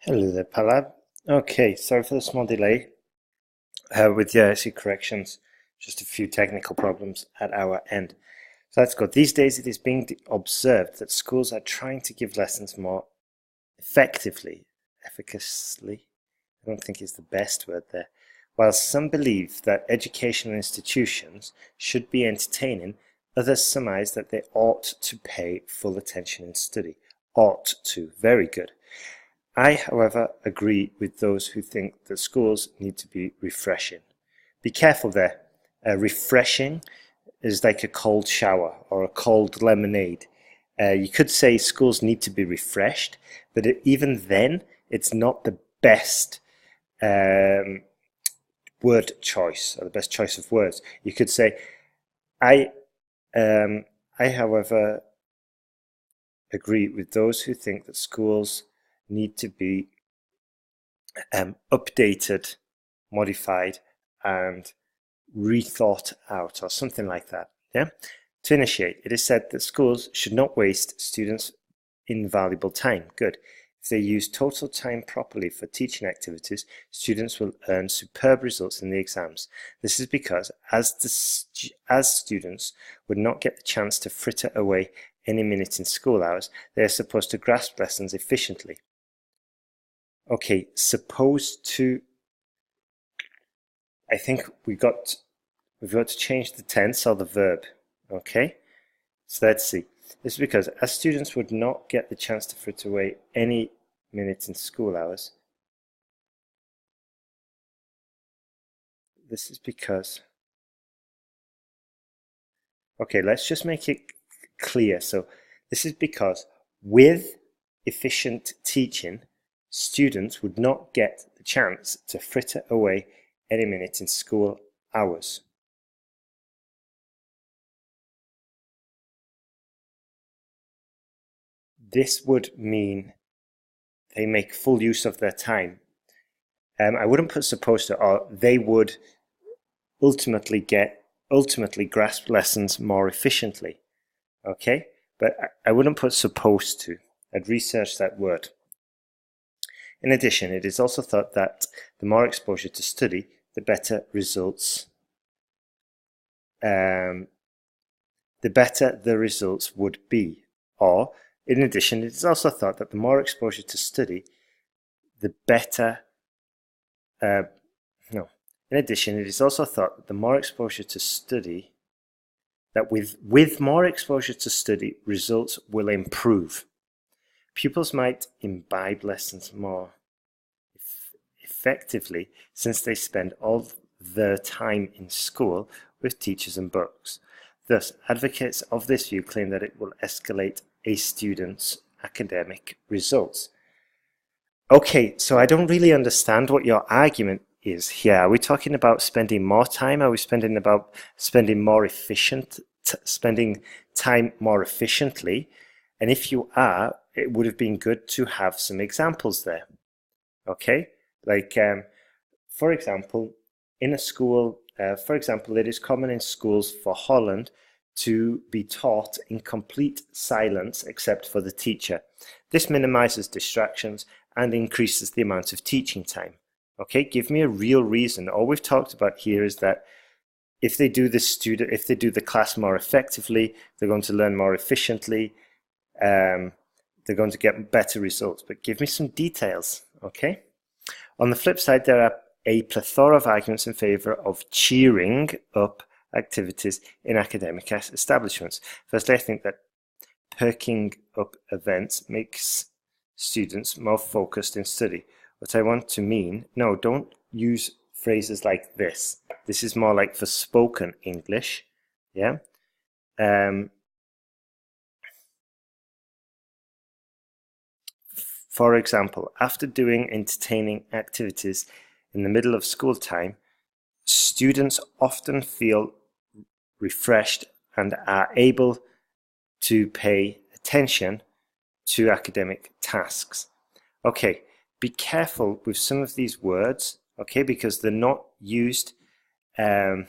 Hello there, Pallab. Okay, sorry for the small delay with the IC corrections. Just a few technical problems at our end. So let's go. These days it is being observed that schools are trying to give lessons more effectively, efficaciously, I don't think is the best word there. While some believe that educational institutions should be entertaining, others surmise that they ought to pay full attention in study. Ought to. Very good. I, however, agree with those who think that schools need to be refreshing. Be careful there. Refreshing is like a cold shower or a cold lemonade. You could say schools need to be refreshed, but even then, it's not the best um, word choice or the best choice of words. You could say, I, however, agree with those who think that schools need to be updated, modified, and rethought out, or something like that. Yeah. To initiate, it is said that schools should not waste students' invaluable time. Good. If they use total time properly for teaching activities, students will earn superb results in the exams. This is because, as students would not get the chance to fritter away any minute in school hours, they are supposed to grasp lessons efficiently. Okay, supposed to. I think we've got to change the tense or the verb. Okay, so let's see. This is because as students would not get the chance to fritter away any minutes in school hours. This is because. Okay, let's just make it clear. So this is because with efficient teaching, students would not get the chance to fritter away any minute in school hours. This would mean they make full use of their time. I wouldn't put supposed to, or they would ultimately grasp lessons more efficiently. Okay, but I wouldn't put supposed to. I'd research that word. In addition, it is also thought that the more exposure to study, the better results. The better the results would be. Or, in addition, it is also thought that the more exposure to study, the better. No. In addition, it is also thought that the more exposure to study, that with more exposure to study, results will improve. Pupils might imbibe lessons more effectively since they spend all their time in school with teachers and books. Thus, advocates of this view claim that it will escalate a student's academic results. Okay, so I don't really understand what your argument is here. Are we talking about spending more time? Are we spending time more efficiently? And if you are, it would have been good to have some examples there. Okay, like for example, in a school, it is common in schools for Holland to be taught in complete silence except for the teacher. This minimizes distractions and increases the amount of teaching time. Okay, give me a real reason. All we've talked about here is that if they do the class more effectively, they're going to learn more efficiently, they're going to get better results. But give me some details, okay? On the flip side, there are a plethora of arguments in favor of cheering up activities in academic establishments. Firstly, I think that perking up events makes students more focused in study. What I want to mean, no, don't use phrases like this. This is more like for spoken English, yeah? For example, after doing entertaining activities in the middle of school time, students often feel refreshed and are able to pay attention to academic tasks. Okay, be careful with some of these words, okay, because they're not used in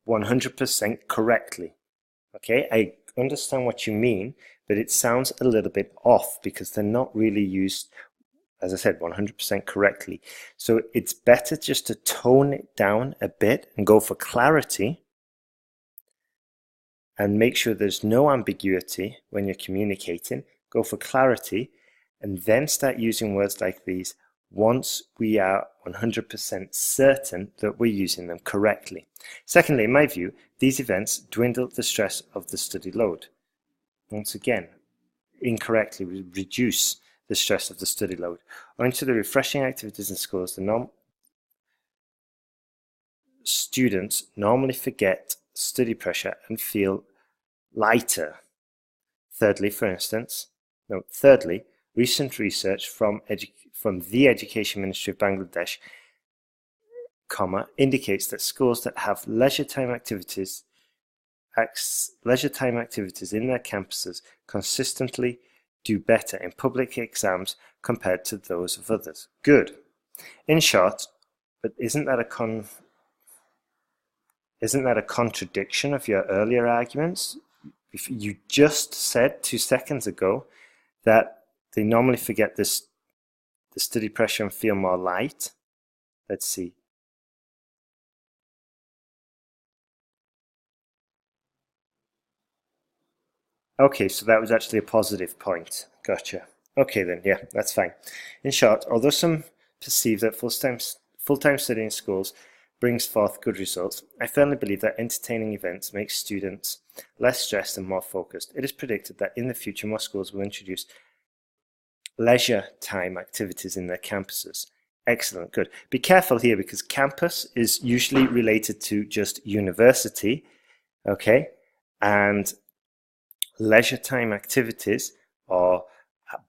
100% correctly. Okay, I understand what you mean, but it sounds a little bit off because they're not really used as I said, 100% correctly. So it's better just to tone it down a bit and go for clarity and make sure there's no ambiguity when you're communicating. Go for clarity and then start using words like these once we are 100% certain that we're using them correctly. Secondly, in my view, these events dwindle the stress of the study load. Once again, incorrectly reduce the stress of the study load. Owing to the refreshing activities in schools, students normally forget study pressure and feel lighter. Thirdly, recent research from the Education Ministry of Bangladesh, indicates that schools that have leisure time activities in their campuses consistently do better in public exams compared to those of others. Good. In short, but isn't that a contradiction of your earlier arguments? If you just said 2 seconds ago that they normally forget the study pressure and feel more light. Let's see. Okay, so that was actually a positive point. Gotcha. Okay then, yeah, that's fine. In short, although some perceive that full-time study in schools brings forth good results, I firmly believe that entertaining events make students less stressed and more focused. It is predicted that in the future more schools will introduce leisure time activities in their campuses. Excellent, good. Be careful here because campus is usually related to just university, okay? And leisure time activities or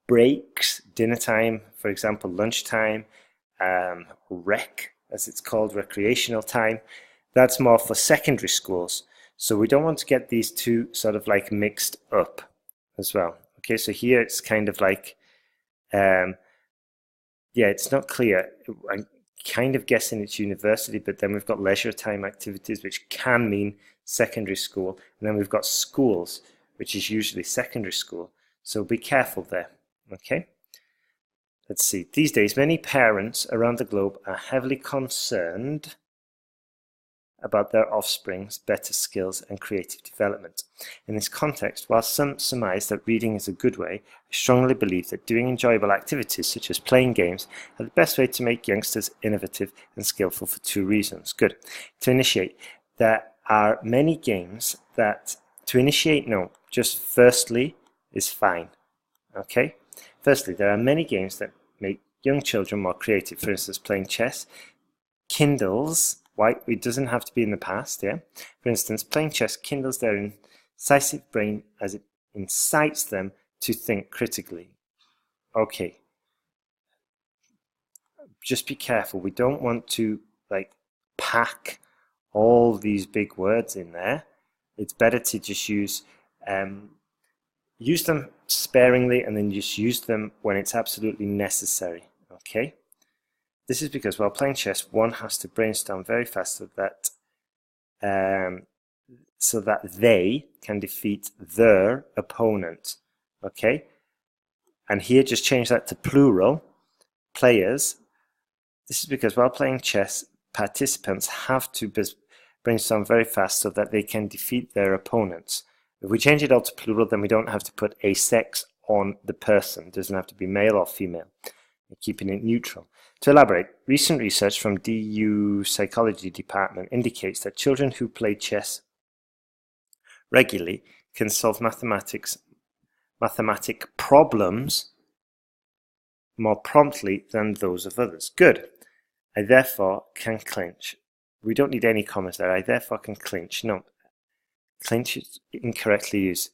breaks, dinner time, for example, lunchtime, rec, as it's called, recreational time, that's more for secondary schools. So we don't want to get these two sort of like mixed up as well. Okay, so here it's kind of like, yeah, it's not clear. I'm kind of guessing it's university, but then we've got leisure time activities, which can mean secondary school. And then we've got schools, which is usually secondary school. So be careful there, okay? Let's see. These days, many parents around the globe are heavily concerned about their offspring's better skills and creative development. In this context, while some surmise that reading is a good way, I strongly believe that doing enjoyable activities such as playing games are the best way to make youngsters innovative and skillful for 2 reasons. Good. To initiate, there are many games that, just firstly is fine. Okay? Firstly, there are many games that make young children more creative. For instance, playing chess kindles, it doesn't have to be in the past, yeah? For instance, playing chess kindles their incisive brain as it incites them to think critically. Okay. Just be careful. We don't want to pack all these big words in there. It's better to just use them sparingly and then just use them when it's absolutely necessary, okay? This is because while playing chess, one has to brainstorm very fast so that they can defeat their opponent, okay? And here, just change that to plural, players. This is because while playing chess, participants have to brainstorm very fast so that they can defeat their opponents. If we change it all to plural, then we don't have to put a sex on the person. It doesn't have to be male or female. We're keeping it neutral. To elaborate, recent research from DU Psychology Department indicates that children who play chess regularly can solve mathematic problems more promptly than those of others. Good. I therefore can clinch. We don't need any commas there. I therefore can clinch. No. Clinch is incorrectly used.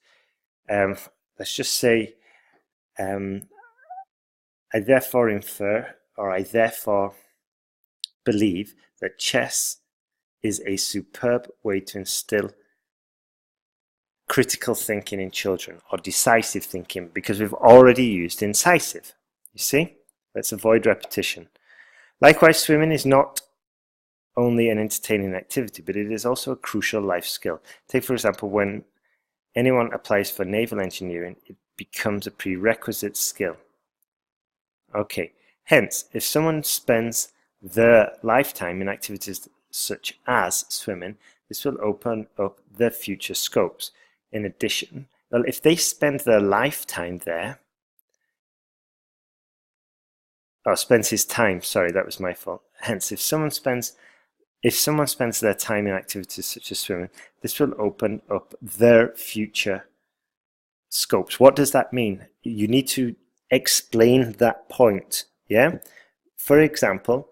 Let's just say I therefore infer, or I therefore believe that chess is a superb way to instill critical thinking in children, or decisive thinking, because we've already used incisive. You see? Let's avoid repetition. Likewise, swimming is not only an entertaining activity, but it is also a crucial life skill. Take, for example, when anyone applies for naval engineering, it becomes a prerequisite skill. Okay, Hence, if someone spends their lifetime in activities such as swimming, this will open up their future scopes. In addition, well, if they spend their lifetime there, spends his time, sorry, that was my fault. Hence, if someone spends their time in activities such as swimming, this will open up their future scopes. What does that mean? You need to explain that point, yeah? For example,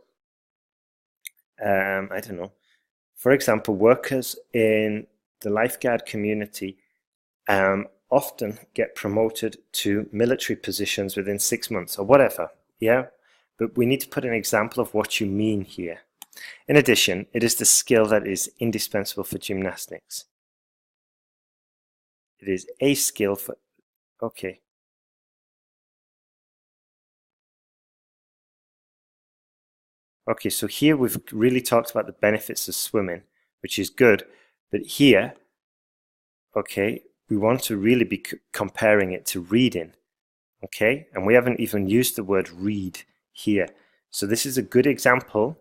I don't know. For example, workers in the lifeguard community often get promoted to military positions within 6 months or whatever, yeah? But we need to put an example of what you mean here. In addition, it is the skill that is indispensable for gymnastics. It is a skill for, okay. Okay, so here we've really talked about the benefits of swimming, which is good. But here, okay, we want to really be comparing it to reading. Okay, and we haven't even used the word read here. So this is a good example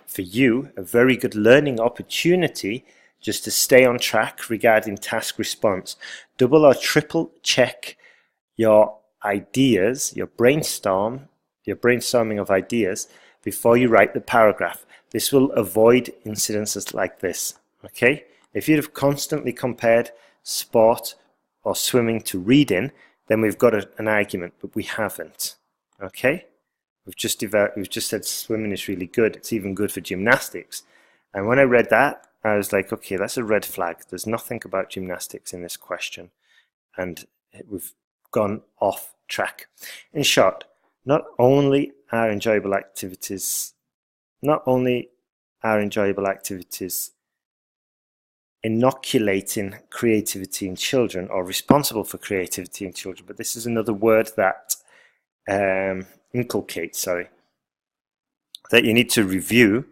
for you, a very good learning opportunity just to stay on track regarding task response. Double or triple check your ideas, your brainstorming of ideas before you write the paragraph. This will avoid incidences like this, okay? If you'd have constantly compared sport or swimming to reading, then we've got an argument, but we haven't, okay? We've just said swimming is really good. It's even good for gymnastics. And when I read that, I was like, okay, that's a red flag. There's nothing about gymnastics in this question. And we've gone off track. In short, not only are enjoyable activities inoculating creativity in children or responsible for creativity in children, but this is another word that inculcates, that you need to review,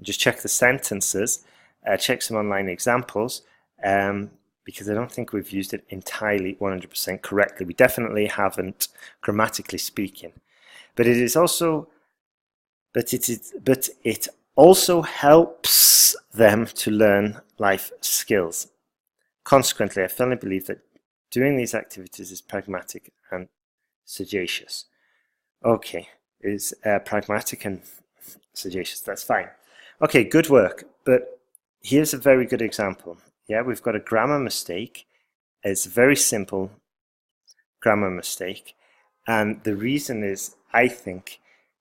just check the sentences, check some online examples, because I don't think we've used it entirely 100% correctly. We definitely haven't, grammatically speaking. But it also helps them to learn life skills. Consequently, I firmly believe that doing these activities is pragmatic and sagacious. Okay, is pragmatic and sagacious, that's fine. Okay, good work, but here's a very good example. Yeah, we've got a grammar mistake. It's a very simple grammar mistake. And the reason is, I think,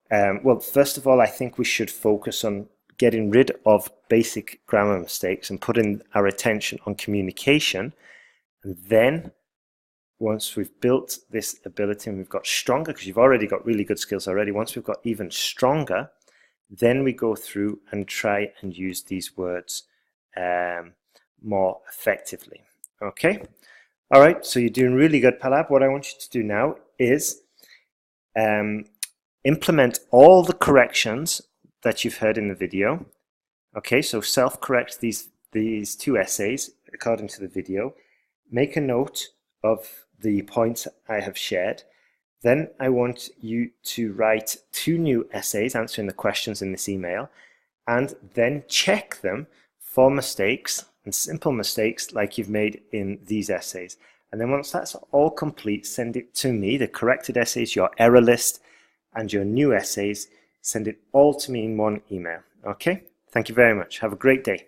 well, first of all, I think we should focus on getting rid of basic grammar mistakes and putting our attention on communication. And then once we've built this ability and we've got stronger, because you've already got really good skills already, once we've got even stronger, then we go through and try and use these words more effectively. Okay? All right, so you're doing really good, Pallab. What I want you to do now is implement all the corrections that you've heard in the video. Okay, so self-correct these two essays according to the video. Make a note of the points I have shared. Then I want you to write 2 new essays answering the questions in this email, and then check them for mistakes and simple mistakes like you've made in these essays. And then once that's all complete, send it to me, the corrected essays, your error list, and your new essays. Send it all to me in one email. Okay? Thank you very much. Have a great day.